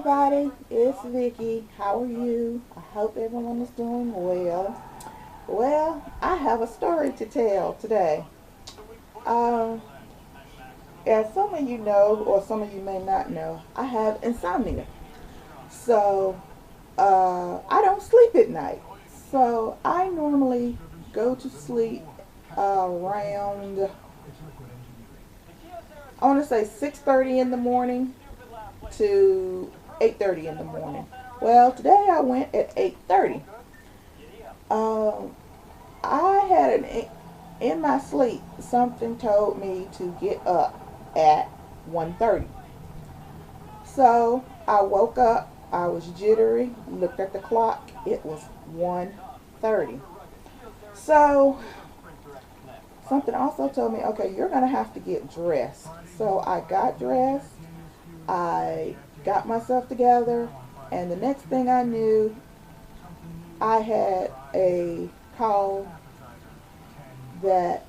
everybody, it's Vicky. How are you? I hope everyone is doing well. Well, I have a story to tell today. Um, as some of you know, or some of you may not know, I have insomnia. So, I don't sleep at night. So, I normally go to sleep around, I want to say 6:30 in the morning to 8:30 in the morning. Well, today I went at 8:30. Um, I had in my sleep. Something told me to get up at 1:30. So I woke up. I was jittery. Looked at the clock. It was 1:30. So something also told me, okay, you're gonna have to get dressed. So I got dressed. I got myself together, and the next thing I knew, I had a call that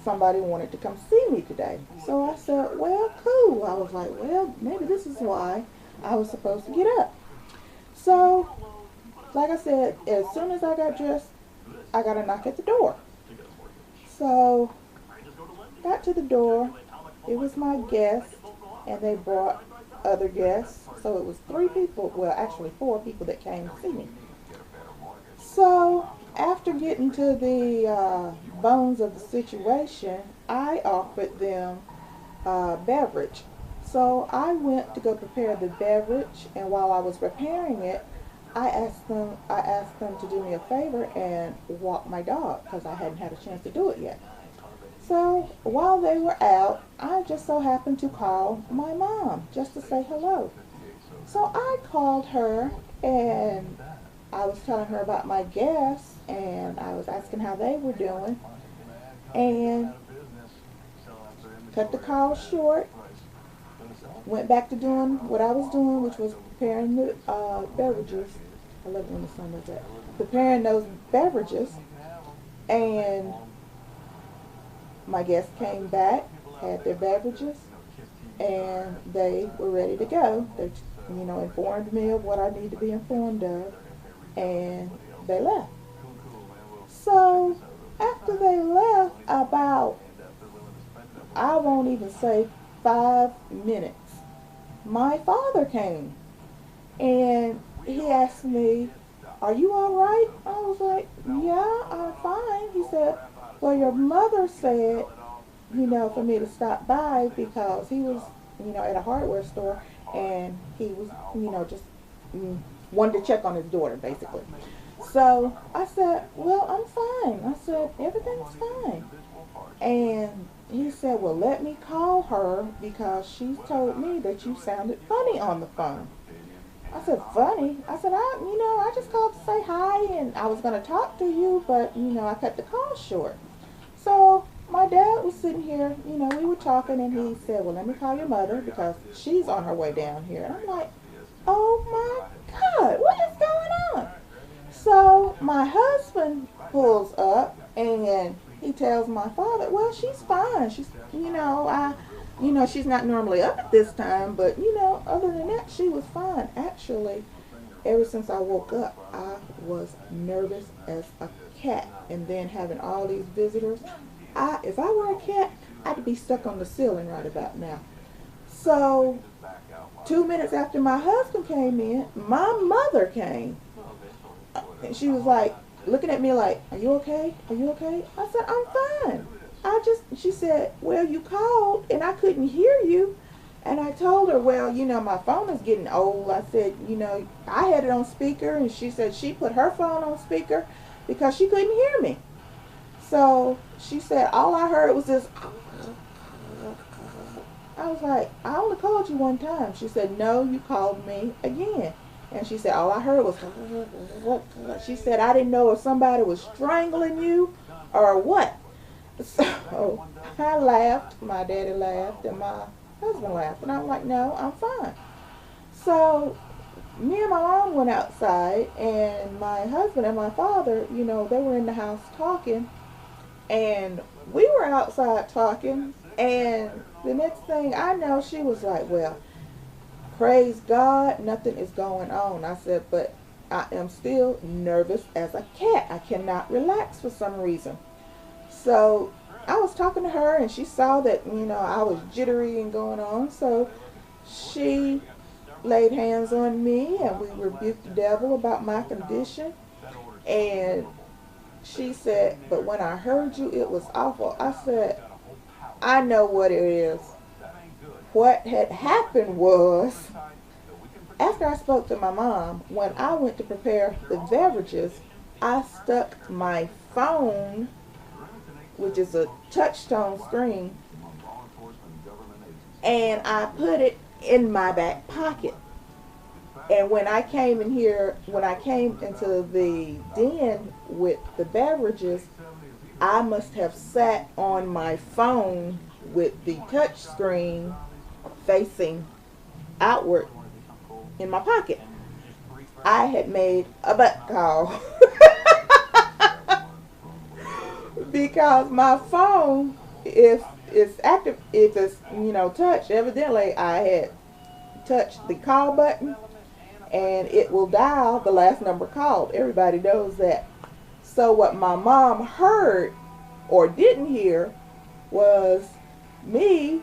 somebody wanted to come see me today. So I said, well, cool. I was like, well, maybe this is why I was supposed to get up. So, like I said, as soon as I got dressed, I got a knock at the door. So, got to the door. It was my guest, and they brought other guests. So it was three people, well, actually four people that came to see me. So, after getting to the bones of the situation, I offered them beverage. So I went to go prepare the beverage, and while I was preparing it, I asked them to do me a favor and walk my dog because I hadn't had a chance to do it yet. So while they were out, I just so happened to call my mom just to say hello. So I called her and I was telling her about my guests and I was asking how they were doing and cut the call short. Went back to doing what I was doing, which was preparing the beverages. I love it when the sun does that. Preparing those beverages, and my guests came back, had their beverages, and they were ready to go. They, informed me of what I need to be informed of, and they left. So after they left, about, I won't even say 5 minutes, my father came and he asked me, are you all right? I was like, yeah, I'm fine. He said, well, your mother said, for me to stop by because he was, at a hardware store and he was, just wanted to check on his daughter, basically. So I said, well, I'm fine. I said, everything's fine. And he said, well, let me call her because she told me that you sounded funny on the phone. I said, funny? I said, I just called to say hi and I was going to talk to you, but, I cut the call short. So my dad was sitting here, we were talking and he said, well, let me call your mother because she's on her way down here. And I'm like, oh my God, what is going on? So my husband pulls up and he tells my father, well, she's fine. She's, she's not normally up at this time, but, other than that, she was fine. Actually, ever since I woke up, I was nervous as a cat. And then having all these visitors, if I were a cat, I'd be stuck on the ceiling right about now. So 2 minutes after my husband came in, my mother came. And she was like, looking at me like, are you okay? Are you okay? I said, I'm fine. She said, well, you called and I couldn't hear you. And I told her, well, my phone is getting old. I said, I had it on speaker. And she said she put her phone on speaker because she couldn't hear me. So she said, all I heard was this. I was like, I only called you one time. She said, no, you called me again. And she said, all I heard was, she said, I didn't know if somebody was strangling you or what. So I laughed, my daddy laughed, and my husband laughed. And I'm like, no, I'm fine. So me and my mom went outside, and my husband and my father, they were in the house talking. And we were outside talking, and the next thing I know, she was like, well, praise God, nothing is going on. I said, but I am still nervous as a cat. I cannot relax for some reason. So I was talking to her, and she saw that, I was jittery and going on. So she laid hands on me, and we rebuked the devil about my condition. And she said, but when I heard you, it was awful. I said, I know what it is. What had happened was, after I spoke to my mom, when I went to prepare the beverages, I stuck my phone, which is a touch-tone screen, and I put it in my back pocket. And when I came into the den with the beverages, I must have sat on my phone with the touch screen facing outward in my pocket. I had made a butt call because my phone, if it's active, if it's touched, evidently I had touched the call button, and it will dial the last number called. Everybody knows that. So what my mom heard or didn't hear was me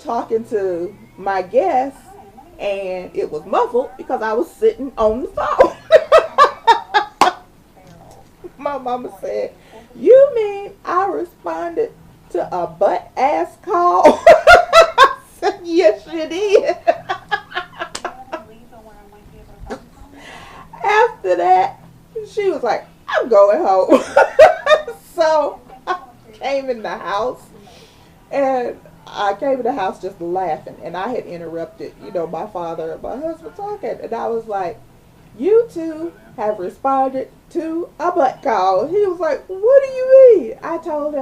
talking to my guest, and it was muffled because I was sitting on the phone. My mama said, "You mean I responded to a butt-ass call?" I said, "Yes, you did." After that, she was like, "I'm going home." So I came in the house, and I came in the house just laughing, and I had interrupted, my father and my husband talking, and I was like, "You two have responded to a butt call." He was like, "What do you mean?" I told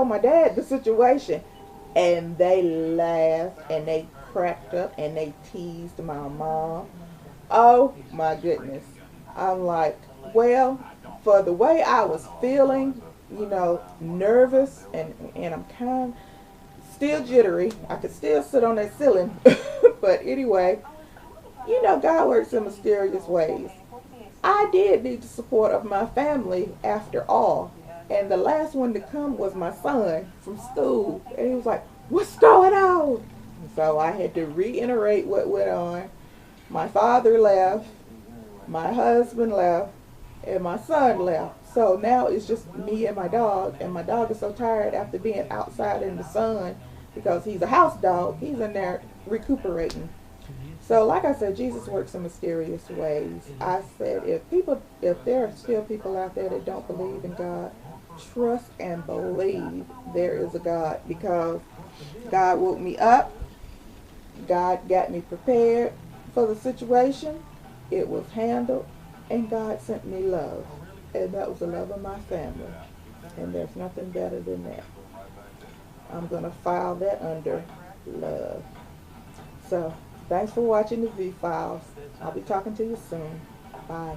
my dad the situation, and they laughed, and they cracked up, and they teased my mom. Oh my goodness. I'm like, well, for the way I was feeling, nervous, and I'm kind of still jittery. I could still sit on that ceiling. But anyway, God works in mysterious ways. I did need the support of my family after all. And the last one to come was my son from school. And he was like, "What's going on?" So I had to reiterate what went on. My father left, my husband left, and my son left. So now it's just me and my dog. And my dog is so tired after being outside in the sun, because he's a house dog. He's in there recuperating. So like I said, Jesus works in mysterious ways. I said, if there are still people out there that don't believe in God, trust and believe there is a God, because God woke me up. God got me prepared for the situation. It was handled, and God sent me love. And that was the love of my family. And there's nothing better than that. I'm going to file that under love. So, thanks for watching the V-Files. I'll be talking to you soon. Bye.